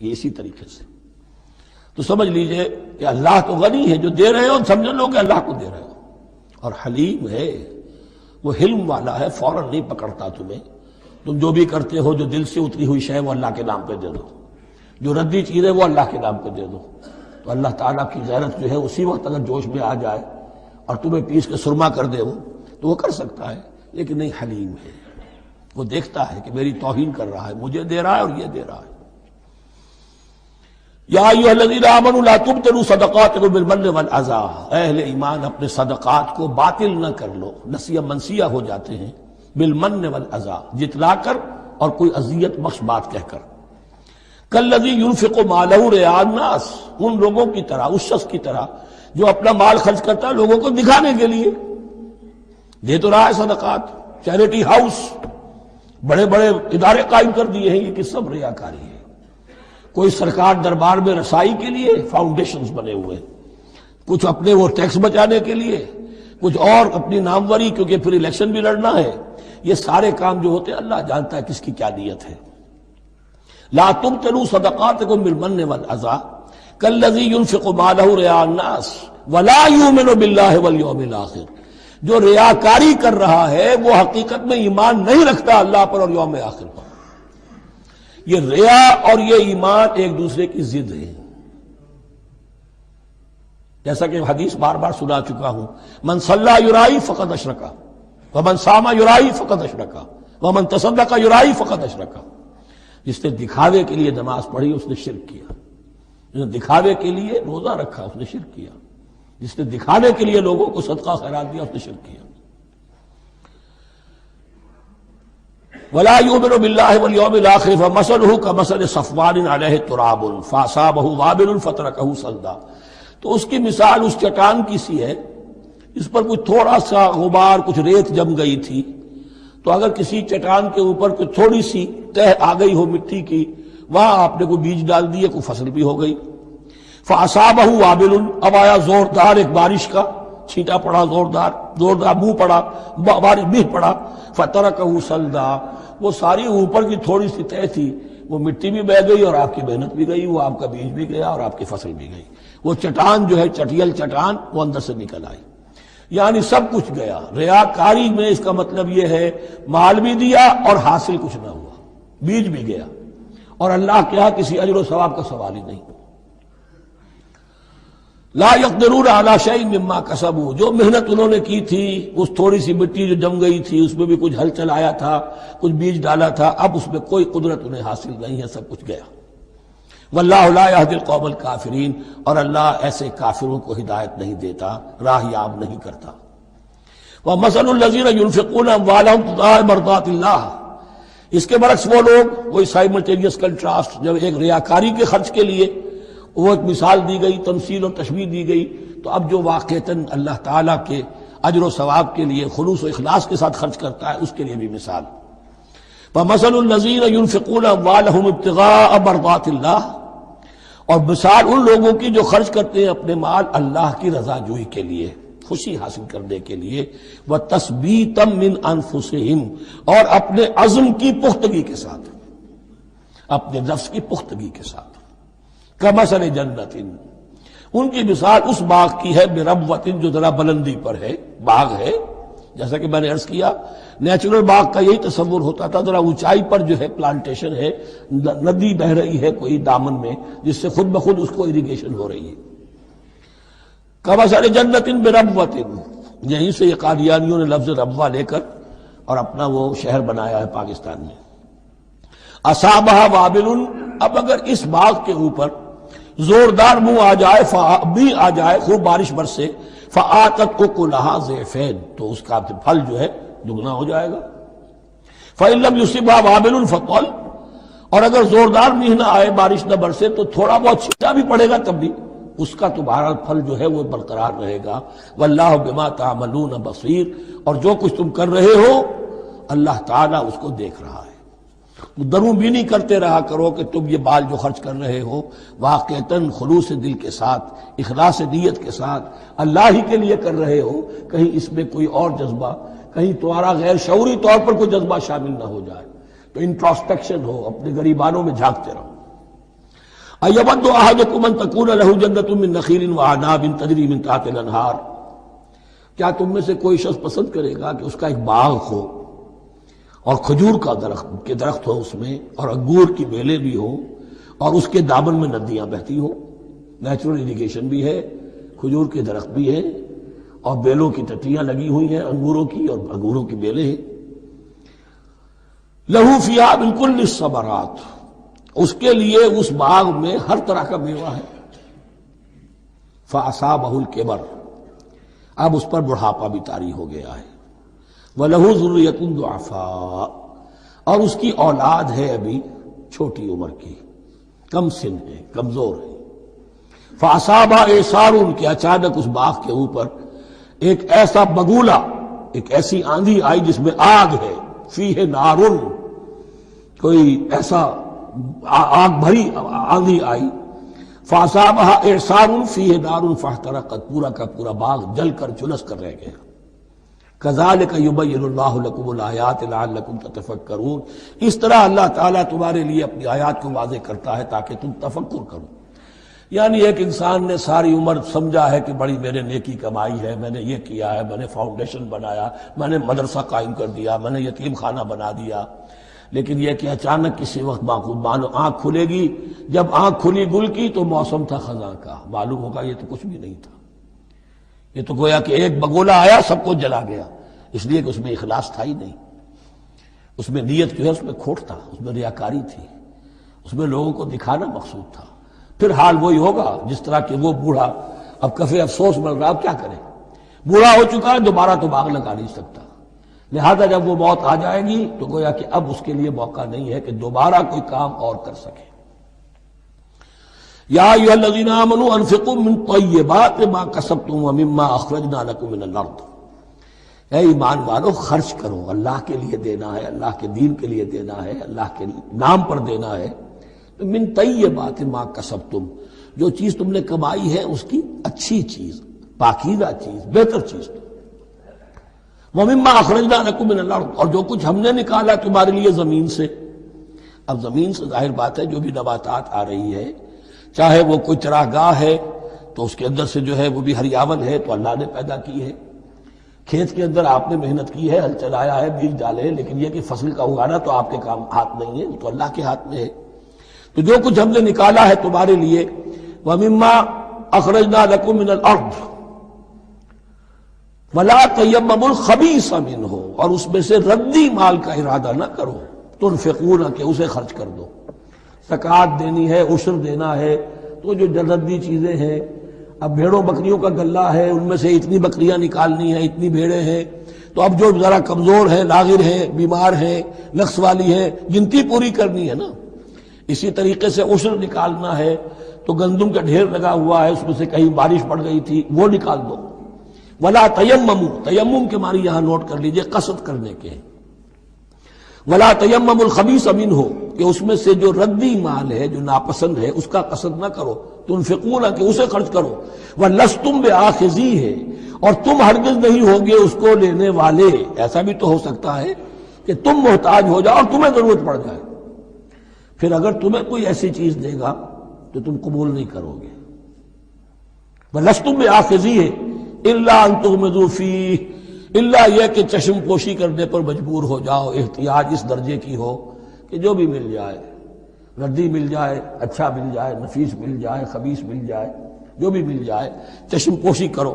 یہ اسی طریقے سے تو سمجھ لیجئے کہ اللہ تو غنی ہے، جو دے رہے ہو سمجھ لو کہ اللہ کو دے رہے ہو، اور حلیم ہے، وہ حلم والا ہے، فوراً نہیں پکڑتا تمہیں۔ تم جو بھی کرتے ہو، جو دل سے اتری ہوئی شے وہ اللہ کے نام پہ دے دو، جو ردی چیز ہے وہ اللہ کے نام پہ دے دو، تو اللہ تعالیٰ کی غیرت جو ہے اسی وقت اگر جوش میں آ جائے اور تمہیں پیس کے سرما کر دے وہ، تو وہ کر سکتا ہے، لیکن نہیں، حلیم ہے، وہ دیکھتا ہے کہ میری توہین کر رہا ہے، مجھے دے رہا ہے اور یہ دے رہا ہے۔ یا ایھا الذین آمنوا لا تبطلوا صدقاتکم بالمن والاذی، اے اہل ایمان اپنے صدقات کو باطل نہ کر لو، نسیہ منسیہ ہو جاتے ہیں، بالمن والاذی، جتلا کر اور کوئی اذیت بخش بات کہہ کر، کالذی ينفق مالہ رئاء الناس، ان لوگوں کی طرح، اس شخص کی طرح جو اپنا مال خرچ کرتا ہے لوگوں کو دکھانے کے لیے، دے تو رہا ہے صدقات، چیریٹی ہاؤس، بڑے بڑے ادارے قائم کر دیے ہیں، یہ کہ سب ریاکاری ہے، کوئی سرکار دربار میں رسائی کے لیے فاؤنڈیشنز بنے ہوئے، کچھ اپنے وہ ٹیکس بچانے کے لیے، کچھ اور اپنی ناموری، کیونکہ پھر الیکشن بھی لڑنا ہے، یہ سارے کام جو ہوتے ہیں اللہ جانتا ہے کس کی کیا نیت ہے۔ لا تبطلوا صدقاتکم بالمن والاذی کالذی ينفق مالہ رئاء الناس ولا یؤمن باللہ والیوم الاخر، جو ریاکاری کر رہا ہے وہ حقیقت میں ایمان نہیں رکھتا اللہ پر اور یوم آخر پر۔ یہ ریا اور یہ ایمان ایک دوسرے کی ضد ہے، جیسا کہ حدیث بار بار سنا چکا ہوں، من صلی یرائی فقد اشرک ومن صام یرائی فقد اشرک ومن تصدق یرائی فقد اشرک، جس نے دکھاوے کے لیے نماز پڑھی اس نے شرک کیا، جس نے دکھاوے کے لیے روزہ رکھا اس نے شرک کیا، جس نے دکھانے کے لیے لوگوں کو صدقہ خیرات دیا اس نے شرک کیا۔ ولا یؤمن باللہ والیوم الاخر فمثلہ کمثل صفوان علیہ تراب فاصابہ وابل فترکہ صلدا، تو اس کی مثال اس چٹان کی سی ہے، اس پر کچھ تھوڑا سا غبار، کچھ ریت جم گئی تھی، تو اگر کسی چٹان کے اوپر کوئی تھوڑی سی تہ آ گئی ہو مٹی کی، وہاں آپ نے کوئی بیج ڈال دیے، کوئی فصل بھی ہو گئی، فاصابہ وابل، اب آیا زوردار ایک بارش کا چھینٹا پڑا، زوردار منہ پڑا، بارش بھی پڑا، فترکہ صلدا، وہ ساری اوپر کی تھوڑی سی تہ تھی، وہ مٹی بھی بہہ گئی اور آپ کی محنت بھی گئی، وہ آپ کا بیج بھی گیا اور آپ کی فصل بھی گئی، وہ چٹان جو ہے چٹیل چٹان وہ اندر سے نکل آئی، یعنی سب کچھ گیا۔ ریاکاری میں اس کا مطلب یہ ہے مال بھی دیا اور حاصل کچھ نہ ہوا، بیج بھی گیا، اور اللہ کے ہاں کسی اجر و ثواب کا سوال ہی نہیں۔ لا يقدرون على شيء مما كسبوا، جو محنت انہوں نے کی تھی، اس تھوڑی سی مٹی جو جم گئی تھی اس میں بھی کچھ ہل چلایا تھا، کچھ بیج ڈالا تھا، اب اس میں کوئی قدرت انہیں حاصل نہیں ہے، سب کچھ گیا۔ واللہ لا يهدي القوم الكافرین، اور اللہ ایسے کافروں کو ہدایت نہیں دیتا، راہ یاب نہیں کرتا۔ ومثل الذین ينفقون اموالهم ابتغاء مرضات اللہ، اس کے برعکس وہ لوگ، وہی سائملٹینیس کنٹراسٹ، جب ایک ریاکاری کے خرچ کے لیے وہ ایک مثال دی گئی، تمثیل اور تشبیہ دی گئی، تو اب جو واقعتاً اللہ تعالیٰ کے اجر و ثواب کے لیے خلوص و اخلاص کے ساتھ خرچ کرتا ہے اس کے لیے بھی مثال۔ فمثل الذین ينفقون اموالهم ابتغاء مرضات اللہ، اور مثال ان لوگوں کی جو خرچ کرتے ہیں اپنے مال اللہ کی رضا جوئی کے لیے، خوشی حاصل کرنے کے لیے، وتثبیتا من انفسہم، اور اپنے عزم کی پختگی کے ساتھ، اپنے نفس کی پختگی کے ساتھ، کمثل جنت، ان کی مثال اس باغ کی ہے، بربوۃ، جو ذرا بلندی پر ہے، باغ ہے، جیسا کہ میں نے عرض کیا نیچرل باغ کا یہی تصور ہوتا تھا، ذرا اونچائی پر جو ہے پلانٹیشن ہے، ندی بہ رہی ہے کوئی دامن میں جس سے خود بخود اس کو اریگیشن ہو رہی ہے، کمثل جنت بربوۃ، یہیں سے یہ قادیانیوں نے لفظ ربوہ لے کر اور اپنا وہ شہر بنایا ہے پاکستان میں۔ اصابہ وابل، اب اگر اس باغ کے اوپر زوردار منہ آ جائے، بھی آ جائے، خوب بارش برسے، فآتت اکلھا ضعفین، تو اس کا پھل جو ہے دگنا ہو جائے گا۔ فإن لم يصبها وابل فطل، اور اگر زوردار میہ نہ آئے، بارش نہ برسے، تو تھوڑا بہت چھینٹا بھی پڑے گا تب بھی اس کا تو بہرحال پھل جو ہے وہ برقرار رہے گا۔ واللہ بما تعملون بصیر، اور جو کچھ تم کر رہے ہو اللہ تعالیٰ اس کو دیکھ رہا ہے۔ دروں بینی کرتے رہا کرو کہ تم یہ مال جو خرچ کر رہے ہو واقعتاً خلوص دل کے ساتھ، اخلاص نیت کے ساتھ اللہ ہی کے لیے کر رہے ہو، کہیں اس میں کوئی اور جذبہ، کہیں تمہارا غیر شعوری طور پر کوئی جذبہ شامل نہ ہو جائے، تو انٹراسپیکشن ہو، اپنے غریبانوں میں جھانکتے رہو۔ اَیَوَدُّ أَحَدُکُمْ أَن تَکُونَ لَهُ جَنَّةٌ مِّن نَخِیلٍ وَأَعْنَابٍ تَجْرِی مِن تَحْتِهَا الْأَنْہَارُ، کیا تم میں سے کوئی شخص پسند کرے گا کہ اس کا ایک باغ ہو اور کھجور کا درخت ہو اس میں، اور انگور کی بیلیں بھی ہوں، اور اس کے دامن میں ندیاں بہتی ہوں، نیچرل اریگیشن بھی ہے، کھجور کے درخت بھی ہے، اور بیلوں کی ٹٹیاں لگی ہوئی ہیں انگوروں کی، اور انگوروں کی بیلیں ہیں۔ لَهُ فِيهَا مِن كُلِّ الثَّمَرَاتِ، اس کے لیے اس باغ میں ہر طرح کا میوہ ہے۔ فَأَصَابَهُ الْكِبَرُ، اب اس پر بڑھاپا بھی طاری ہو گیا ہے۔ وَلَهُ ذُرِّيَّةٌ ضُعَفَاءُ، اور اس کی اولاد ہے ابھی چھوٹی عمر کی، کم سن ہے، کمزور ہے۔ فَأَصَابَهَا إِعْصَارٌ، کہ اچانک اس باغ کے اوپر ایک ایسا بگولا، ایک ایسی آندھی آئی جس میں آگ ہے، فیہ نارن، کوئی ایسا آگ بھری آندھی آئی، فَأَصَابَهَا إِعْصَارٌ فِيهِ نَارٌ فَاحْتَرَقَتْ، پورا کا پورا باغ جل کر جھلس کر رہ گیا۔ كَذَلِكَ يُبَيِّنُ اللَّهُ لَكُمُ الْآيَاتِ لَعَلَّكُمْ تَتَفَكَّرُونَ، اس طرح اللہ تعالیٰ تمہارے لیے اپنی آیات کو واضح کرتا ہے تاکہ تم تفکر کرو۔ یعنی ایک انسان نے ساری عمر سمجھا ہے کہ بڑی میرے نیکی کمائی ہے، میں نے یہ کیا ہے، میں نے فاؤنڈیشن بنایا، میں نے مدرسہ قائم کر دیا، میں نے یتیم خانہ بنا دیا، لیکن یہ کہ اچانک کسی وقت آنکھ کھلے گی، جب آنکھ کھلی گل کی تو موسم تھا خزاں کا، معلوم ہوگا یہ تو کچھ بھی نہیں تھا، یہ تو گویا کہ ایک بگولا آیا سب کو جلا گیا، اس لیے کہ اس میں اخلاص تھا ہی نہیں، اس میں نیت جو ہے اس میں کھوٹ تھا، اس میں ریاکاری تھی، اس میں لوگوں کو دکھانا مقصود تھا۔ پھر حال وہی ہوگا جس طرح کہ وہ بوڑھا اب کفے افسوس مل رہا، اب کیا کرے، بوڑھا ہو چکا ہے، دوبارہ تو باغ لگا نہیں سکتا، لہذا جب وہ موت آ جائے گی تو گویا کہ اب اس کے لیے موقع نہیں ہے کہ دوبارہ کوئی کام اور کر سکے۔ یا ایھا الذین آمنوا انفقوا من طیبات ما کسبتم ومما اخرجنا لکم من الارض، اے ایمان والو خرچ کرو، اللہ کے لیے دینا ہے، اللہ کے دین کے لیے دینا ہے، اللہ کے نام پر دینا ہے۔ من طیبات ما کسبتم، جو چیز تم نے کمائی ہے اس کی اچھی چیز، پاکیزہ چیز، بہتر چیز۔ وَمِمَّا أَخْرَجْنَا لَكُم مِّنَ الْأَرْضِ، اور جو کچھ ہم نے نکالا تمہارے لیے زمین سے۔ اب زمین سے ظاہر بات ہے جو بھی نباتات آ رہی ہے، چاہے وہ کوئی چراگاہ ہے تو اس کے اندر سے جو ہے وہ بھی ہریاول ہے تو اللہ نے پیدا کی ہے، کھیت کے اندر آپ نے محنت کی ہے، ہل چلایا ہے، بیج ڈالے ہیں، لیکن یہ کہ فصل کا اگانا تو آپ کے کام ہاتھ نہیں ہے، تو اللہ کے ہاتھ میں ہے۔ تو جو کچھ ہم نے نکالا ہے تمہارے لیے، وَمِمَّا أَخْرَجْنَا لَكُم مِّنَ الْأَرْضِ وَلَا تَيَمَّمُوا الْخَبِيثَ مِنْهُ، اور اس میں سے ردی مال کا ارادہ نہ کرو، تنفقون، کہ اسے خرچ کر دو، زکوٰۃ دینی ہے، عشر دینا ہے، تو جو ردی چیزیں ہیں، اب بھیڑوں بکریوں کا غلہ ہے، ان میں سے اتنی بکریاں نکالنی ہیں، اتنی بھیڑیں ہیں، تو اب جو ذرا کمزور ہیں، لاغر ہیں، بیمار ہیں، نقص والی ہیں، گنتی پوری کرنی ہے نا۔ اسی طریقے سے عشر نکالنا ہے تو گندم کا ڈھیر لگا ہوا ہے، اس میں سے کہیں بارش پڑ گئی تھی، وہ نکال دو۔ ولا تیمموا، تیمم کے معنی یہاں نوٹ کر لیجئے قصد کرنے کے ہیں۔ ولا تیمموا الخبیث منہ، کہ اس میں سے جو ردی مال ہے، جو ناپسند ہے، اس کا قصد نہ کرو، تنفقون، کہ اسے خرچ کرو، ولستم بآخذیہ، اور تم ہرگز نہیں ہوگے اس کو لینے والے۔ ایسا بھی تو ہو سکتا ہے کہ تم محتاج ہو جاؤ اور تمہیں ضرورت پڑ جائے، پھر اگر تمہیں کوئی ایسی چیز دے گا تو تم قبول نہیں کرو گے۔ وَلَسْتُمْ بِآخِذِيهِ إِلَّا أَن تُغْمِضُوا فِيهِ، الا یہ کہ چشم پوشی کرنے پر مجبور ہو جاؤ، احتیاج اس درجے کی ہو کہ جو بھی مل جائے، ردی مل جائے، اچھا مل جائے، نفیس مل جائے، خبیث مل جائے، جو بھی مل جائے چشم پوشی کرو۔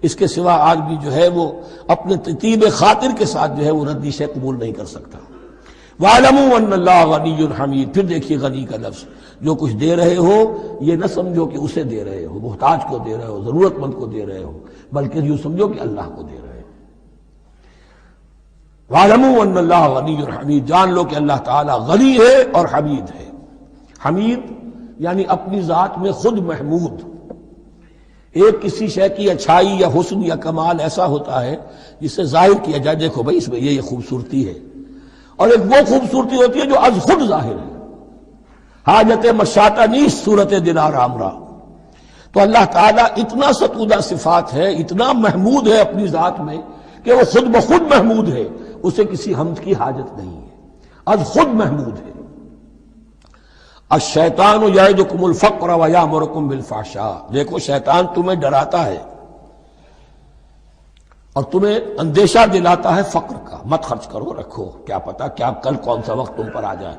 اس کے سوا آج بھی جو ہے وہ اپنے طیب خاطر کے ساتھ جو ہے وہ ردی سے قبول نہیں کر سکتا۔ وَاعْلَمُوا أَنَّ اللَّهَ غَنِيٌّ حَمِيدٌ، پھر دیکھیے غنی کا لفظ، جو کچھ دے رہے ہو یہ نہ سمجھو کہ اسے دے رہے ہو، محتاج کو دے رہے ہو، ضرورت مند کو دے رہے ہو، بلکہ یوں سمجھو کہ اللہ کو دے رہے ہو۔ وَاعْلَمُوا أَنَّ اللَّهَ غَنِيٌّ حَمِيدٌ، جان لو کہ اللہ تعالیٰ غنی ہے اور حمید ہے۔ حمید یعنی اپنی ذات میں خود محمود۔ ایک کسی شے کی اچھائی یا حسن یا کمال ایسا ہوتا ہے جس سے ظاہر کیا جائے، دیکھو بھائی اس میں یہ خوبصورتی ہے، اور ایک وہ خوبصورتی ہوتی ہے جو از خود ظاہر ہے، حاجت مشاطہ نیست صورت دلار آمرا۔ تو اللہ تعالیٰ اتنا ستودہ صفات ہے، اتنا محمود ہے اپنی ذات میں کہ وہ خود بخود محمود ہے، اسے کسی حمد کی حاجت نہیں ہے، از خود محمود ہے۔ الشیطان یعدکم الفقر ویامرکم بالفحشاء، دیکھو شیطان تمہیں ڈراتا ہے اور تمہیں اندیشہ دلاتا ہے فقر کا، مت خرچ کرو، رکھو، کیا پتا کیا کل کون سا وقت تم پر آ جائے۔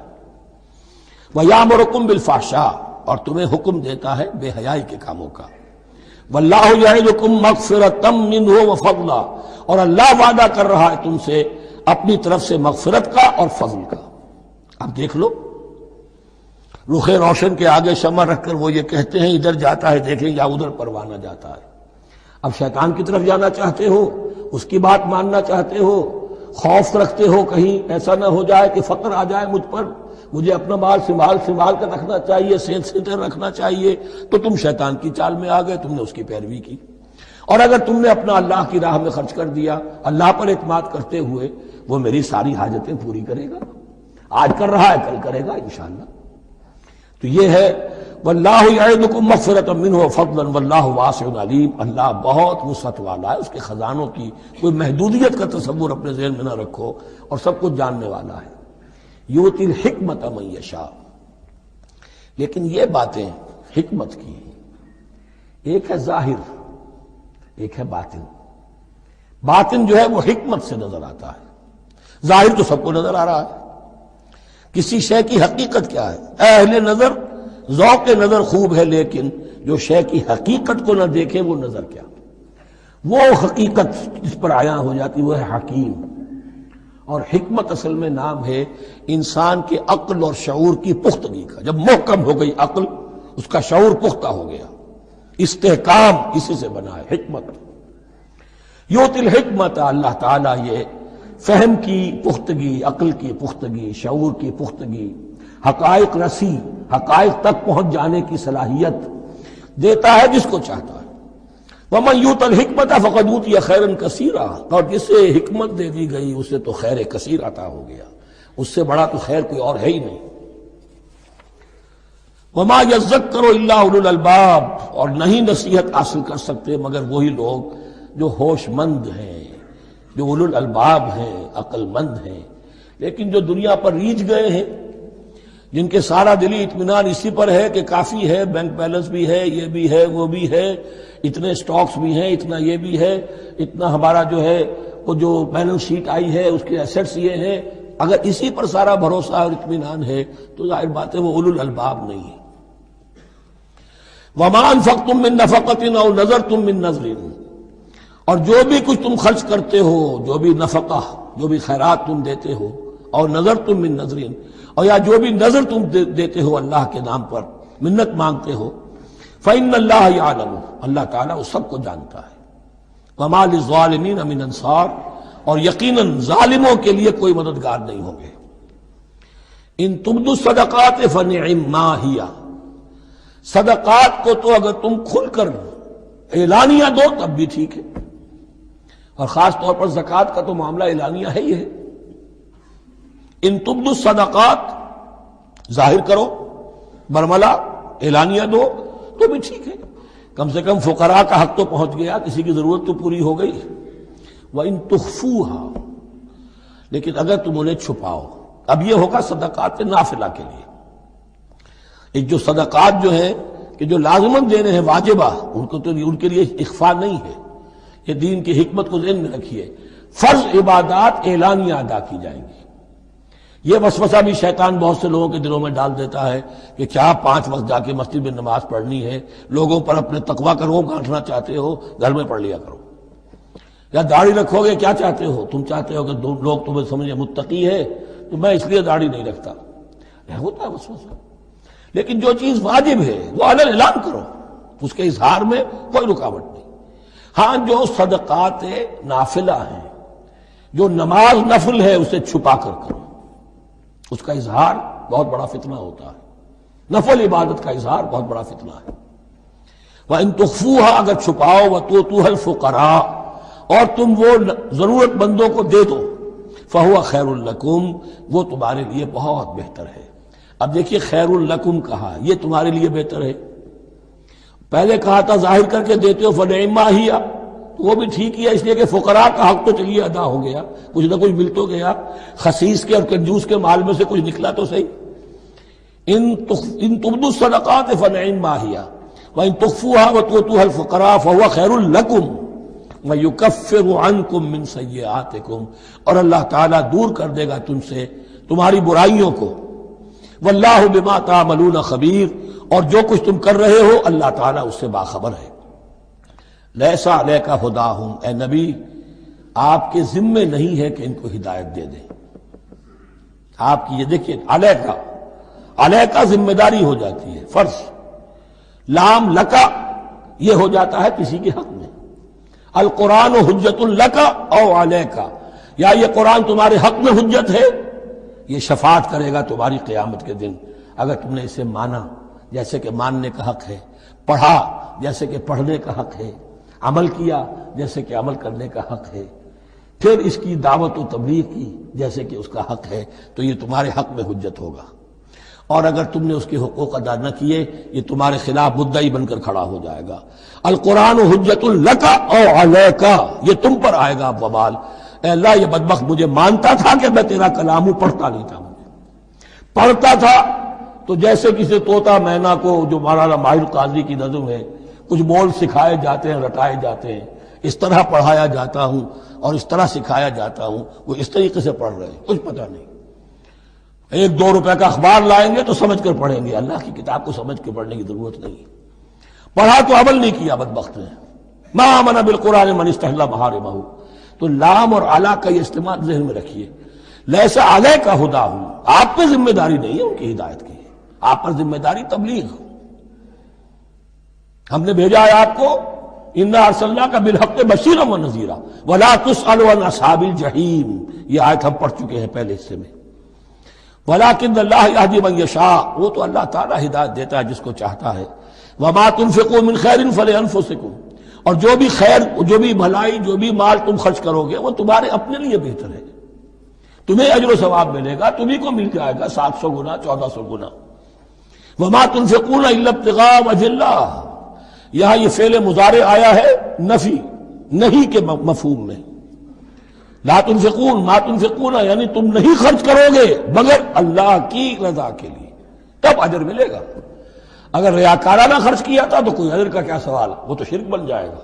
وَيَأْمُرُكُمْ بِالْفَحْشَاءِ، اور تمہیں حکم دیتا ہے بے حیائی کے کاموں کا۔ وَاللَّهُ يَعِدُكُمْ مَغْفِرَةً مِّنْهُ وَفَضْلًا، اور اللہ وعدہ کر رہا ہے تم سے اپنی طرف سے مغفرت کا اور فضل کا۔ اب دیکھ لو، رخ روشن کے آگے شمع رکھ کر وہ یہ کہتے ہیں ادھر جاتا ہے دیکھیں یا ادھر پروانہ جاتا ہے۔ اب شیطان کی طرف جانا چاہتے ہو، اس کی بات ماننا چاہتے ہو، خوف رکھتے ہو کہیں ایسا نہ ہو جائے کہ فقر آ جائے مجھ پر، مجھے اپنا مال سنبھال کر رکھنا چاہیے، سینٹ رکھنا چاہیے، تو تم شیطان کی چال میں آ گئے، تم نے اس کی پیروی کی۔ اور اگر تم نے اپنا اللہ کی راہ میں خرچ کر دیا، اللہ پر اعتماد کرتے ہوئے، وہ میری ساری حاجتیں پوری کرے گا، آج کر رہا ہے کل کرے گا انشاءاللہ۔ تو یہ ہے واللہ یعدکم مغفرۃ منہ وفضلا واللہ واسع علیم، اللہ بہت وسعت والا ہے، اس کے خزانوں کی کوئی محدودیت کا تصور اپنے ذہن میں نہ رکھو، اور سب کچھ جاننے والا ہے۔ یؤتی الحکمۃ من یشاء، لیکن یہ باتیں حکمت کی ایک ہے ظاہر، ایک ہے باطن۔ باطن جو ہے وہ حکمت سے نظر آتا ہے، ظاہر تو سب کو نظر آ رہا ہے۔ کسی شے کی حقیقت کیا ہے؟ اہل نظر ذوق نظر خوب ہے، لیکن جو شے کی حقیقت کو نہ دیکھے وہ نظر کیا؟ وہ حقیقت جس پر عیاں ہو جاتی وہ ہے حکیم۔ اور حکمت اصل میں نام ہے انسان کے عقل اور شعور کی پختگی کا۔ جب محکم ہو گئی عقل، اس کا شعور پختہ ہو گیا، استحکام اسی سے بنا ہے حکمت۔ یؤتی الحکمت، اللہ تعالیٰ یہ فہم کی پختگی، عقل کی پختگی، شعور کی پختگی، حقائق رسی، حقائق تک پہنچ جانے کی صلاحیت دیتا ہے جس کو چاہتا ہے۔ وَمَنْ يُؤْتَ الْحِكْمَةَ فَقَدْ أُوتِيَ خَيْرًا كَثِيرًا، اور جسے حکمت دے دی گئی اسے تو خیر کثیر عطا ہو گیا، اس سے بڑا تو خیر کوئی اور ہے ہی نہیں۔ وَمَا يَذَّكَّرُ إِلَّا أُولُو الْأَلْبَابِ، اور نہیں نصیحت حاصل کر سکتے مگر وہی لوگ جو ہوش مند ہیں، جو اولو الالباب ہیں، عقل مند ہیں۔ لیکن جو دنیا پر ریجھ گئے ہیں، جن کے سارا دلی اطمینان اسی پر ہے کہ کافی ہے، بینک بیلنس بھی ہے، یہ بھی ہے، وہ بھی ہے، اتنے سٹاکس بھی ہیں، اتنا یہ بھی ہے، اتنا ہمارا جو ہے وہ جو بیلنس شیٹ آئی ہے اس کے ایسٹس یہ ہیں، اگر اسی پر سارا بھروسہ اور اطمینان ہے تو ظاہر بات ہے وہ اولو الالباب نہیں ہے۔ وَمَا أَنفَقْتُم مِّن نَفَقَةٍ أَوْ نَذَرْتُم مِّن نَذْرٍ، اور جو بھی کچھ تم خرچ کرتے ہو، جو بھی نفقہ، جو بھی خیرات تم دیتے ہو، اور نظر تم من نظرین، اور یا جو بھی نظر تم دیتے ہو اللہ کے نام پر، منت مانگتے ہو، فإن اللہ یعلم، اللہ تعالیٰ اس سب کو جانتا ہے۔ وما للظالمین من انصار، اور یقیناً ظالموں کے لیے کوئی مددگار نہیں ہوں گے۔ ان تبدوا الصدقات فنعما ہی، صدقات کو تو اگر تم کھل کر اعلانیہ دو تب بھی ٹھیک ہے، اور خاص طور پر زکوٰۃ کا تو معاملہ اعلانیہ ہے ہی ہے۔ ان تبدوا الصدقات، ظاہر کرو، برملا اعلانیہ دو تو بھی ٹھیک ہے، کم سے کم فقراء کا حق تو پہنچ گیا، کسی کی ضرورت تو پوری ہو گئی۔ وَإِن تُخْفُوهَا، لیکن اگر تم انہیں چھپاؤ، اب یہ ہوگا صدقات نافلہ کے لیے۔ ایک جو صدقات جو ہیں کہ جو لازماً دینے ہیں واجبہ، ان کے لیے اخفاء نہیں ہے، یہ دین کی حکمت کو ذہن میں رکھیے۔ فرض عبادات اعلانیہ ادا کی جائیں گی۔ یہ وسوسہ بھی شیطان بہت سے لوگوں کے دلوں میں ڈال دیتا ہے کہ کیا 5 وقت جا کے مسجد میں نماز پڑھنی ہے، لوگوں پر اپنے تقویٰ کا روب گانٹھنا چاہتے ہو، گھر میں پڑھ لیا کرو۔ یا داڑھی رکھو گے، کیا چاہتے ہو؟ تم چاہتے ہو کہ لوگ تمہیں سمجھے متقی ہے تو میں اس لیے داڑھی نہیں رکھتا، ہوتا ہے وسوسہ۔ لیکن جو چیز واجب ہے وہ علن اعلان کرو، اس کے اظہار میں کوئی رکاوٹ نہیں۔ ہاں جو صدقات نافلہ ہیں، جو نماز نفل ہے اسے چھپا کر کرو، اس کا اظہار بہت بڑا فتنہ ہوتا ہے، نفل عبادت کا اظہار بہت بڑا فتنہ ہے۔ وَإِن تُخْفُوهَا، اگر چھپاؤ، وَتُؤْتُوهَا الْفُقَرَاءَ، اور تم وہ ضرورت مندوں کو دے دو، فَهُوَ خَيْرٌ لَكُمْ، وہ تمہارے لیے بہت بہتر ہے۔ اب دیکھیے خیر لکم کہا، یہ تمہارے لیے بہتر ہے۔ پہلے کہا تھا ظاہر کر کے دیتے ہو فنعما ہی، تو وہ بھی ٹھیک ہی ہے، اس لیے کہ فقراء کا حق تو چلیے ادا ہو گیا، کچھ نہ کچھ مل تو گیا، خسیس کے اور کنجوس کے مال میں سے کچھ نکلا تو صحیح۔ ان تبدوا الصدقات فنعما هي وان تخفوها وتؤتوها الفقراء فهو خير لكم ويكفر عنكم من سيئاتكم، اور اللہ تعالیٰ دور کر دے گا تم سے تمہاری برائیوں کو. واللہ بما تعملون خبیر، اور جو کچھ تم کر رہے ہو اللہ تعالیٰ اس سے باخبر ہے. لیس علیک ھداھم، اے نبی آپ کے ذمے نہیں ہے کہ ان کو ہدایت دے دیں. آپ کی یہ دیکھیے علیکا ذمہ داری ہو جاتی ہے، فرض. لام لکا یہ ہو جاتا ہے کسی کے حق میں. القرآن حجت لکا او علیکا، یا یہ قرآن تمہارے حق میں حجت ہے، یہ شفاعت کرے گا تمہاری قیامت کے دن اگر تم نے اسے مانا جیسے کہ ماننے کا حق ہے، پڑھا جیسے کہ پڑھنے کا حق ہے، عمل کیا جیسے کہ عمل کرنے کا حق ہے، پھر اس کی دعوت و تبلیغ کی جیسے کہ اس کا حق ہے، تو یہ تمہارے حق میں حجت ہوگا. اور اگر تم نے اس کے حقوق ادا نہ کیے یہ تمہارے خلاف مدعی بن کر کھڑا ہو جائے گا. القرآن حجت لک او علیک، یہ تم پر آئے گا وبال. اے اللہ یہ بدبخت مجھے مانتا تھا کہ میں تیرا کلام ہوں، پڑھتا نہیں تھا. پڑھتا تھا تو جیسے کسی طوطا مینا کو، جو مولانا ماہر قاضی کی نظم ہے، کچھ بول سکھائے جاتے ہیں، رٹائے جاتے ہیں، اس طرح پڑھایا جاتا ہوں اور اس طرح سکھایا جاتا ہوں. وہ اس طریقے سے پڑھ رہے ہیں، کچھ پتہ نہیں. 1-2 روپے کا اخبار لائیں گے تو سمجھ کر پڑھیں گے، اللہ کی کتاب کو سمجھ کے پڑھنے کی ضرورت نہیں. پڑھا تو عمل نہیں کیا بدبخت نے. ما آمن بالقرآن من استحل محارمہ. تو لام اور اعلیٰ کا یہ استعمال ذہن میں رکھیے. لیس علیک ھداھم، آپ پہ ذمہ داری نہیں ہے ان کی ہدایت کی، آپ پر ذمہ داری تبلیغ. ہم نے بھیجا ہے آپ کو، انا ارسلناک بالحق بشیرا ونذیرا ولا تسأل عن اصحاب الجحیم. یہ آیت ہم پڑھ چکے ہیں پہلے حصے میں. ولکن اللہ یہدی من یشاء، وہ تو اللہ تعالیٰ ہدایت دیتا ہے جس کو چاہتا ہے. وما تنفقوا من خیر فلانفسکم، اور جو بھی خیر، جو بھی بھلائی، جو بھی مال تم خرچ کرو گے وہ تمہارے اپنے لیے بہتر ہے. تمہیں اجر و ثواب ملے گا، تمہیں کو مل جائے گا 700 گنا 1400 گنا. وما تنفقون الا ابتغاء وجه اللہ، یہاں یہ فعل مضارع آیا ہے نفی نہیں کے مفہوم میں. لا تنفقون، ما تنفقون یعنی تم نہیں خرچ کرو گے مگر اللہ کی رضا کے لیے، تب اجر ملے گا. اگر ریاکارانہ خرچ کیا تھا تو کوئی اجر کا کیا سوال، وہ تو شرک بن جائے گا.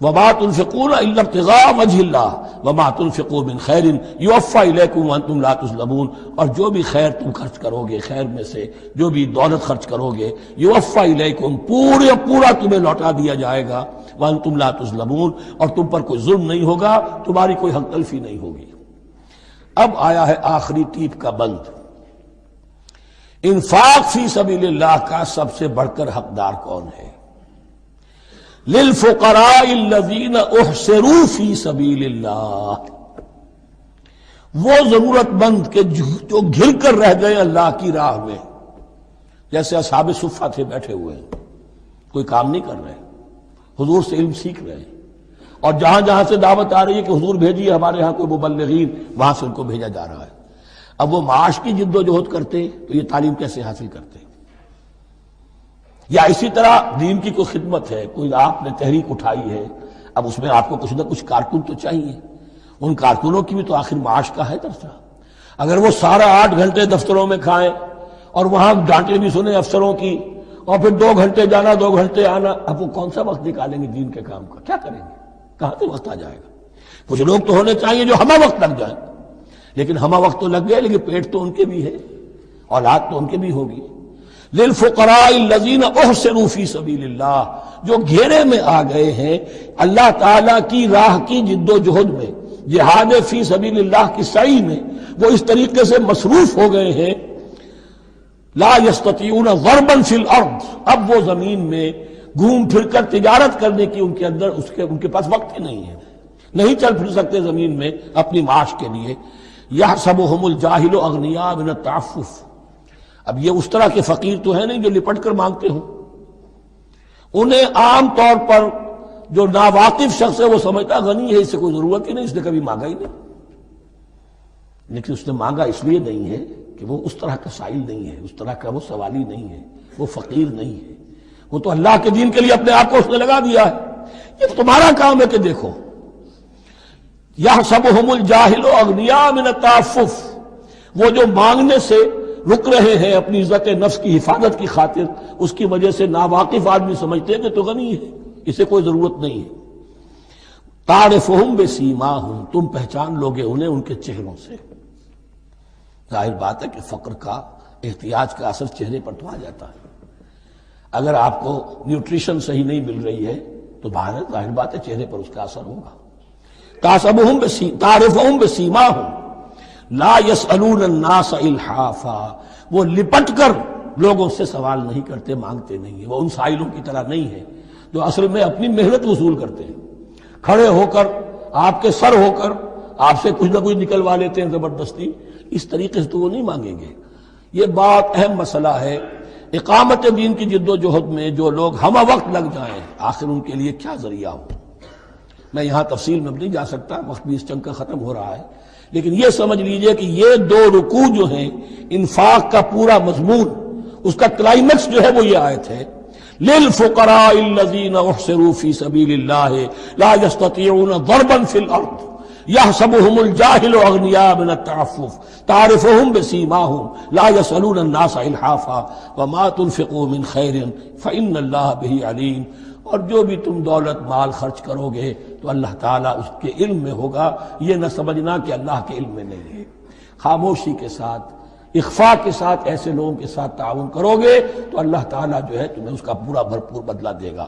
وما تنفقون الا ابتغاء وجه اللہ وما تنفقوا من خیر یوفى الیکم وانتم لا تظلمون، اور جو بھی خیر تم خرچ کرو گے، خیر میں سے جو بھی دولت خرچ کرو گے، یوفى الیکم پورا تمہیں لوٹا دیا جائے گا، وانتم لا تظلمون، اور تم پر کوئی ظلم نہیں ہوگا، تمہاری کوئی حق تلفی نہیں ہوگی. اب آیا ہے آخری ٹیپ کا بند. انفاق فی سبیل اللہ کا سب سے بڑھ کر حقدار کون ہے؟ للفقراء الذین احصروا فی سبیل اللہ، وہ ضرورت مند کے جو گھر کر رہ گئے اللہ کی راہ میں، جیسے اصحاب صفہ تھے بیٹھے ہوئے ہیں، کوئی کام نہیں کر رہے، حضور سے علم سیکھ رہے ہیں، اور جہاں جہاں سے دعوت آ رہی ہے کہ حضور بھیجیے ہمارے ہاں کوئی مبلغین، وہاں سے ان کو بھیجا جا رہا ہے. اب وہ معاش کی جد و جہد کرتے تو یہ تعلیم کیسے حاصل کرتے؟ یا اسی طرح دین کی کوئی خدمت ہے، کوئی آپ نے تحریک اٹھائی ہے، اب اس میں آپ کو کچھ نہ کچھ کارکن تو چاہیے. ان کارکنوں کی بھی تو آخر معاش کا ہے درجہ. اگر وہ سارا 8 گھنٹے دفتروں میں کھائیں اور وہاں ڈانٹیں بھی سنیں افسروں کی، اور پھر 2 گھنٹے جانا 2 گھنٹے آنا، اب وہ کون سا وقت نکالیں گے دین کے کام کا؟ کیا کریں گے؟ کہاں سے وقت آ جائے گا؟ کچھ لوگ تو ہونے چاہیے جو ہمہ وقت لگ جائیں، لیکن ہمہ وقت تو لگ گئے، لیکن پیٹ تو ان کے بھی ہے، اولاد تو ان کے بھی ہوگی. للفقراء الذین احصروا فی سبیل اللہ، جو گھیرے میں آ گئے ہیں اللہ تعالیٰ کی راہ کی جد و جہد میں، جہاد فی سبیل اللہ کی سعی میں، وہ اس طریقے سے مصروف ہو گئے ہیں. لا یستطیعون ضربا فی الارض، اب وہ زمین میں گھوم پھر کر تجارت کرنے کی ان کے اندر ان کے پاس وقت ہی نہیں ہے، نہیں چل پھر سکتے زمین میں اپنی معاش کے لیے. یحسبهم الجاہل اغنیاء من التعفف، اب یہ اس طرح کے فقیر تو ہیں نہیں جو لپٹ کر مانگتے ہوں. انہیں عام طور پر جو ناواقف شخص ہے وہ سمجھتا غنی ہے، اس سے کوئی ضرورت ہی نہیں، اس نے کبھی مانگا ہی نہیں. لیکن اس نے مانگا اس لیے نہیں ہے کہ وہ اس طرح کا سائل نہیں ہے، اس طرح کا وہ سوالی نہیں ہے، وہ فقیر نہیں ہے، وہ تو اللہ کے دین کے لیے اپنے آپ کو اس نے لگا دیا ہے. یہ تمہارا کام ہے کہ دیکھو. یحسبهم الجاہل اغنیاء من التعفف، وہ جو مانگنے سے رک رہے ہیں اپنی عزت نفس کی حفاظت کی خاطر، اس کی وجہ سے ناواقف آدمی سمجھتے ہیں کہ تو غنی ہے، اسے کوئی ضرورت نہیں ہے۔ تعرفہم بسیماہم، تم پہچان لوگے انہیں ان کے چہروں سے۔ ظاہر بات ہے کہ فقر کا، احتیاج کا اثر چہرے پر تو آ جاتا ہے۔ اگر آپ کو نیوٹریشن صحیح نہیں مل رہی ہے تو ظاہر بات ہے چہرے پر اس کا اثر ہوگا۔ تعرفہم بسیماہم لا یسألون الناس الحافا، وہ لپٹ کر لوگوں سے سوال نہیں کرتے، مانگتے نہیں ہیں، وہ ان سائلوں کی طرح نہیں ہے جو اصل میں اپنی محنت وصول کرتے ہیں، کھڑے ہو کر آپ کے سر ہو کر آپ سے کچھ نہ کچھ نکلوا لیتے ہیں زبردستی، اس طریقے سے تو وہ نہیں مانگیں گے۔ یہ بات اہم مسئلہ ہے۔ اقامت دین کی جد و جہد میں جو لوگ ہمہ وقت لگ جائیں، آخر ان کے لیے کیا ذریعہ ہو۔ میں یہاں تفصیل میں نہیں جا سکتا، وقت بھی اس چنگ کا ختم ہو رہا ہے، لیکن یہ سمجھ لیجئے کہ یہ دو رکوع جو ہیں، انفاق کا پورا مضمون، اس کا کلائمیکس جو ہے وہ یہ آیت ہے، للفقراء الذین احصروا فی سبیل اللہ لا یستطیعون ضربا فی الارض یحسبهم الجاہل اغنیاء من التعفف تعرفهم بسیماهم لا یسألون الناس الحافا وما تنفقوا من خیر فإن اللہ بہ علیم۔ اور جو بھی تم دولت مال خرچ کرو گے تو اللہ تعالیٰ اس کے علم میں ہوگا، یہ نہ سمجھنا کہ اللہ کے علم میں نہیں ہے۔ خاموشی کے ساتھ، اخفاء کے ساتھ ایسے لوگوں کے ساتھ تعاون کرو گے تو اللہ تعالیٰ جو ہے تمہیں اس کا پورا بھرپور بدلہ دے گا۔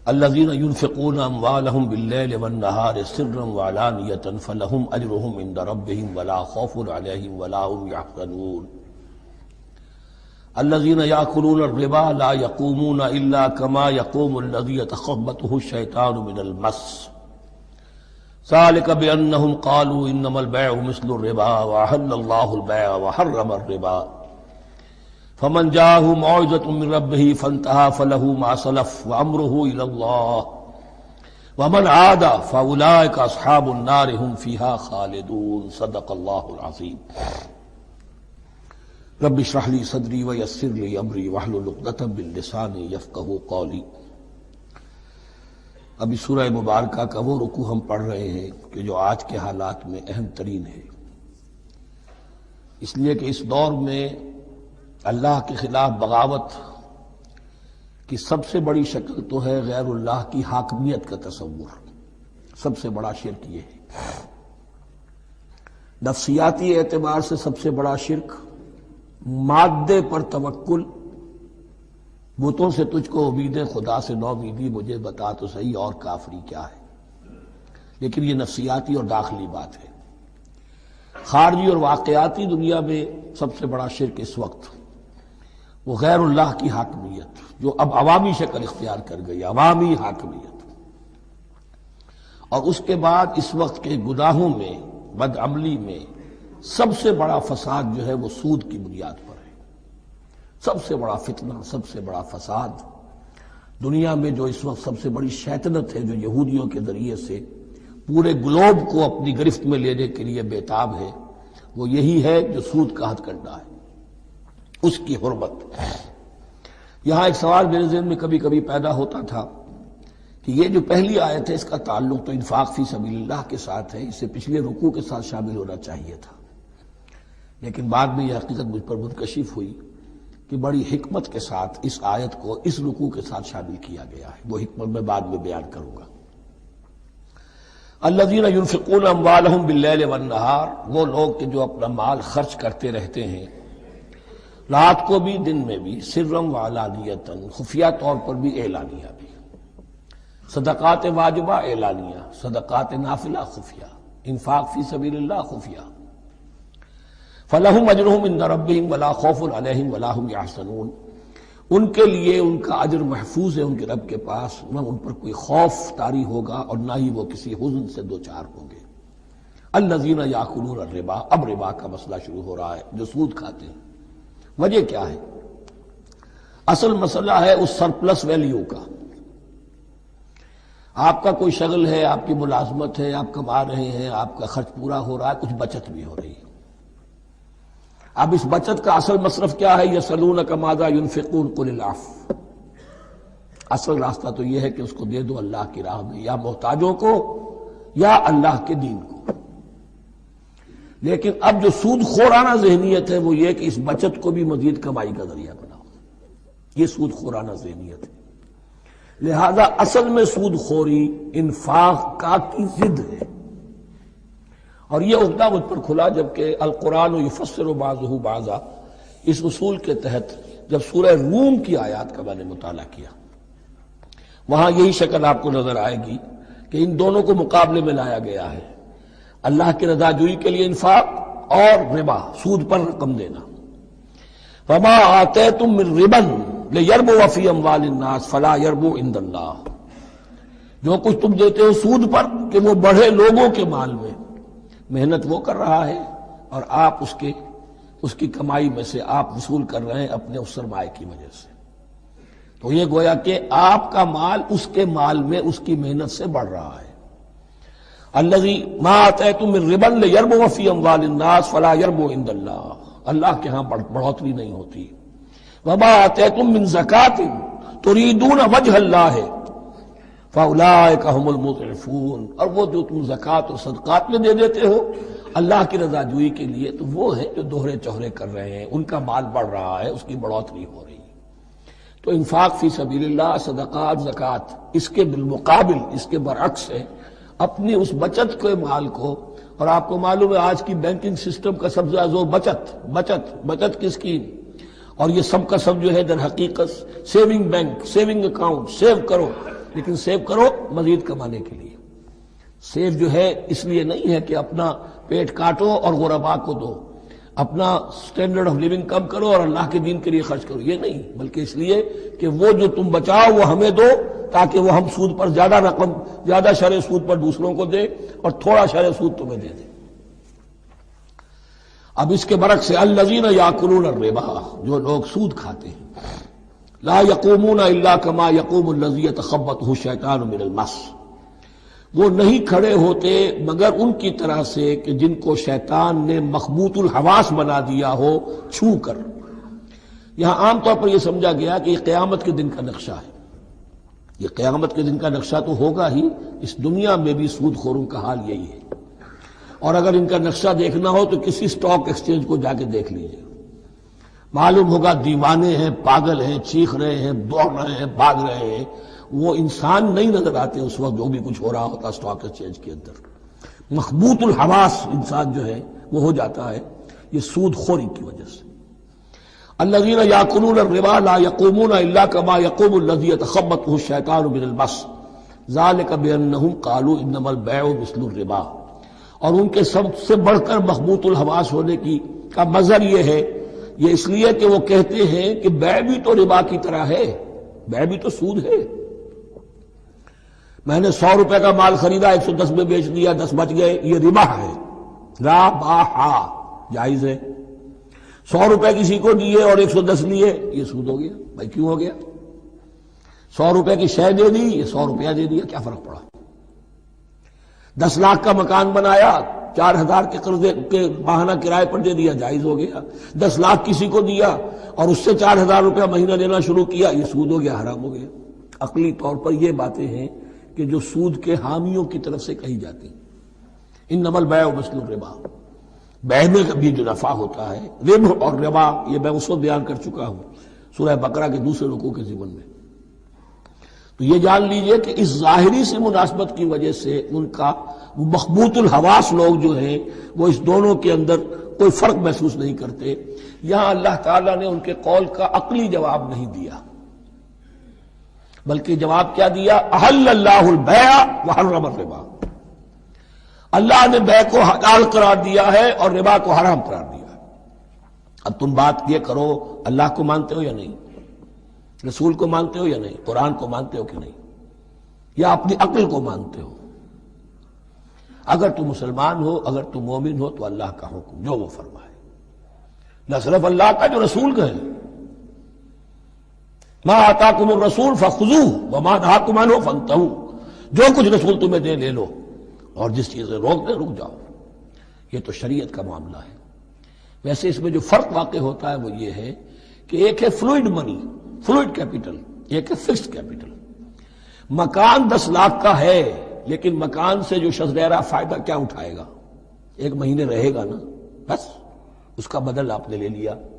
الذین ينفقون اموالهم باللیل والنہار سرا وعلانیۃ فلہم اجرہم عند ربہم ولا خوف علیہم ولا هم یحزنون۔ الذین یأکلون الربا لا یقومون الا کما یقوم الذی یتخبطہ الشیطان من المس ذلك بأنهم قالوا إنما البيع مثل الربا وأحل الله البيع وحرم الربا فمن جاءه موعظة من ربه فانتهى فله ما سلف وأمره إلى الله ومن عاد فأولئك أصحاب النار هم فيها خالدون۔ صدق الله العظيم۔ رب اشرح لي صدري ويسر لي أمري واحلل عقدة من لساني يفقهوا قولي۔ ابھی سورہ مبارکہ کا وہ رکوع ہم پڑھ رہے ہیں کہ جو آج کے حالات میں اہم ترین ہے، اس لیے کہ اس دور میں اللہ کے خلاف بغاوت کی سب سے بڑی شکل تو ہے غیر اللہ کی حاکمیت کا تصور۔ سب سے بڑا شرک یہ ہے، نفسیاتی اعتبار سے سب سے بڑا شرک، مادے پر توکل، بتوں سے تجھ کو امید خدا سے نو امیدی، مجھے بتا تو صحیح اور کافری کیا ہے۔ لیکن یہ نفسیاتی اور داخلی بات ہے۔ خارجی اور واقعاتی دنیا میں سب سے بڑا شرک اس وقت وہ غیر اللہ کی حاکمیت، جو اب عوامی شکل اختیار کر گئی، عوامی حاکمیت۔ اور اس کے بعد اس وقت کے گناہوں میں، بدعملی میں سب سے بڑا فساد جو ہے وہ سود کی بنیاد پر ہے۔ سب سے بڑا فتنہ، سب سے بڑا فساد دنیا میں جو اس وقت سب سے بڑی شیطنت ہے، جو یہودیوں کے ذریعے سے پورے گلوب کو اپنی گرفت میں لینے کے لیے بےتاب ہے، وہ یہی ہے جو سود کا ہتھ کنڈا ہے، اس کی حرمت۔ یہاں ایک سوال میرے ذہن میں کبھی کبھی پیدا ہوتا تھا کہ یہ جو پہلی آیت ہے اس کا تعلق تو انفاق فی سبیل اللہ کے ساتھ ہے، اسے پچھلے رکوع کے ساتھ شامل ہونا چاہیے تھا، لیکن بعد میں یہ حقیقت مجھ پر منکشف ہوئی کہ بڑی حکمت کے ساتھ اس آیت کو اس رکوع کے ساتھ شامل کیا گیا ہے۔ وہ حکمت میں بعد میں بیان کروں گا۔ الذین ينفقون اموالهم باللیل والنہار، وہ لوگ کہ جو اپنا مال خرچ کرتے رہتے ہیں رات کو بھی دن میں بھی، سرًا وعلانیۃ، خفیہ طور پر بھی اعلانیہ بھی، صدقات واجبہ اعلانیہ، صدقات نافلہ خفیہ، انفاق فی سبیل اللہ خفیہ۔ فلہم اجرہم عند ربہم ولا خوف علیہم ولا ہم یحزنون، ان کے لیے ان کا اجر محفوظ ہے ان کے رب کے پاس، نہ ان پر کوئی خوف طاری ہوگا اور نہ ہی وہ کسی حزن سے دوچار ہوں گے۔ الذین یاکلون الربا، اب ربا کا مسئلہ شروع ہو رہا ہے، جو سود کھاتے ہیں۔ وجہ کیا ہے؟ اصل مسئلہ ہے اس سرپلس ویلیو کا۔ آپ کا کوئی شغل ہے، آپ کی ملازمت ہے، آپ کما رہے ہیں، آپ کا خرچ پورا ہو رہا ہے، کچھ بچت بھی ہو رہی ہے۔ اب اس بچت کا اصل مصرف کیا ہے؟ یسألونک ماذا ینفقون قل العفو۔ اصل راستہ تو یہ ہے کہ اس کو دے دو اللہ کی راہ میں، یا محتاجوں کو یا اللہ کے دین کو۔ لیکن اب جو سود خورانہ ذہنیت ہے وہ یہ کہ اس بچت کو بھی مزید کمائی کا ذریعہ بناؤ، یہ سود خورانہ ذہنیت ہے۔ لہذا اصل میں سود خوری انفاق کا کی ضد ہے، اور یہ عقدہ مجھ پر کھلا جبکہ القرآن یفسر بعضہ بعضا، اس اصول کے تحت جب سورہ روم کی آیات کا میں نے مطالعہ کیا، وہاں یہی شکل آپ کو نظر آئے گی کہ ان دونوں کو مقابلے میں لایا گیا ہے، اللہ کی رضا جوئی کے لیے انفاق اور ربا، سود پر رقم دینا۔ فما آتیتم من ربا لیربو فی اموال الناس فلا یربو عند اللہ، جو کچھ تم دیتے ہو سود پر کہ وہ بڑھے لوگوں کے مال میں، محنت وہ کر رہا ہے اور آپ اس کی کمائی میں سے آپ وصول کر رہے ہیں اپنے اس سرمایہ کی وجہ سے، تو یہ گویا کہ آپ کا مال اس کے مال میں اس کی محنت سے بڑھ رہا ہے۔ الذی ما آتیتم من ربا لیربو فی اموال الناس فلا یربو عند اللہ، اللہ کے ہاں بڑھوتری نہیں ہوتی۔ وما آتیتم من زکاۃ تریدون وجہ اللہ فاولئک هم المضعفون، اور وہ جو تم زکوٰۃ اور صدقات میں دے دیتے ہو اللہ کی رضا جوئی کے لیے، تو وہ ہیں جو دوہرے چوہرے کر رہے ہیں، ان کا مال بڑھ رہا ہے، اس کی بڑھوتری ہو رہی ہے۔ تو انفاق فی سبیل اللہ، صدقات، زکوٰۃ، اس کے بالمقابل، اس کے برعکس ہے اپنی اس بچت کے مال کو، اور آپ کو معلوم ہے آج کی بینکنگ سسٹم کا سب سے زیادہ زور بچت کی اسکیم، اور یہ سب کا سب جو ہے در حقیقت saving bank, saving account, save کرو، لیکن سیو کرو مزید کمانے کے لیے۔ سیو جو ہے اس لیے نہیں ہے کہ اپنا پیٹ کاٹو اور غرباء کو دو، اپنا سٹینڈرڈ آف لیونگ کم کرو اور اللہ کے دین کے لیے خرچ کرو، یہ نہیں، بلکہ اس لیے کہ وہ جو تم بچاؤ وہ ہمیں دو، تاکہ وہ ہم سود پر زیادہ رقم، زیادہ شرح سود پر دوسروں کو دے اور تھوڑا شرح سود تمہیں دے دے۔ اب اس کے برعکس الذین یاکلون الربا، جو لوگ سود کھاتے ہیں، لا یقومون الا کما یقوم الذی یتخبطہ الشیطان من المس، وہ نہیں کھڑے ہوتے مگر ان کی طرح سے کہ جن کو شیطان نے مخبوط الحواس بنا دیا ہو چھو کر۔ یہاں عام طور پر یہ سمجھا گیا کہ یہ قیامت کے دن کا نقشہ ہے، یہ قیامت کے دن کا نقشہ تو ہوگا ہی، اس دنیا میں بھی سود خوروں کا حال یہی ہے، اور اگر ان کا نقشہ دیکھنا ہو تو کسی سٹاک ایکسچینج کو جا کے دیکھ لیجیے، معلوم ہوگا دیوانے ہیں، پاگل ہیں، چیخ رہے ہیں، دوڑ رہے ہیں، بھاگ رہے ہیں، وہ انسان نہیں نظر آتے اس وقت جو بھی کچھ ہو رہا ہوتا سٹاک ایکسچینج کے اندر۔ مخبوط الحواس انسان جو ہے وہ ہو جاتا ہے، یہ سود خوری کی وجہ سے۔ الذین یاکلون الربا لا یقومون الا کما یقوم الذی یتخبطہ الشیطان من المس ذلک بانہم قالوا انما البیع مثل الربا، اور ان کے سب سے بڑھ کر مخبوط الحواس ہونے کا مظہر یہ ہے، یہ اس لیے کہ وہ کہتے ہیں کہ بیع بھی تو ربا کی طرح ہے، بیع بھی تو سود ہے۔ میں نے 100 روپے کا مال خریدا، 110 میں بیچ دیا، 10 بچ گئے، یہ ربا ہے، ربا جائز ہے۔ 100 روپے کسی کو دیے اور 110 لیے، یہ سود ہو گیا۔ بھائی کیوں ہو گیا؟ 100 روپے کی شے دے دی، یہ 100 روپیہ دے دیا، کیا فرق پڑا؟ 10 لاکھ کا مکان بنایا، 4000 کے قرضے کے ماہانہ کرائے پر دے دیا، جائز ہو گیا۔ 10 لاکھ کسی کو دیا اور اس سے 4000 روپیہ مہینہ دینا شروع کیا، یہ سود ہو گیا، حرام ہو گیا۔ عقلی طور پر یہ باتیں ہیں کہ جو سود کے حامیوں کی طرف سے کہی جاتی ہیں۔ انما البیع مثل الربا، بیع میں بھی جو نفع ہوتا ہے، ربح اور ربا، یہ میں اس وقت بیان کر چکا ہوں سورہ بقرہ کے دوسرے رکوع کے ضمن میں۔ تو یہ جان لیجئے کہ اس ظاہری سی مناسبت کی وجہ سے ان کا مخبوط الحواس لوگ جو ہیں وہ اس دونوں کے اندر کوئی فرق محسوس نہیں کرتے۔ یہاں اللہ تعالیٰ نے ان کے قول کا عقلی جواب نہیں دیا، بلکہ جواب کیا دیا؟ احل اللہ البیع وحرم الربا، اللہ نے بیع کو حلال قرار دیا ہے اور ربا کو حرام قرار دیا ہے۔ اب تم بات یہ کرو، اللہ کو مانتے ہو یا نہیں؟ رسول کو مانتے ہو یا نہیں؟ قرآن کو مانتے ہو کہ نہیں؟ یا اپنی عقل کو مانتے ہو؟ اگر تم مسلمان ہو، اگر تم مومن ہو، تو اللہ کا حکم جو وہ فرمائے، نہ صرف اللہ کا، جو رسول کا ہے، ما آتاکم الرسول فخذوہ وما نہاکم عنہ فانتہوا، جو کچھ رسول تمہیں دے لے لو، اور جس چیز سے روک دے رک جاؤ۔ یہ تو شریعت کا معاملہ ہے۔ ویسے اس میں جو فرق واقع ہوتا ہے وہ یہ ہے کہ ایک ہے فلوئڈ منی، فلوئڈ کیپٹل، ایک ہے فکسڈ کیپٹل۔ مکان 10 لاکھ کا ہے، لیکن مکان سے جو شخص رہ رہا فائدہ کیا اٹھائے گا؟ ایک مہینے رہے گا نا، بس اس کا بدل آپ نے لے لیا۔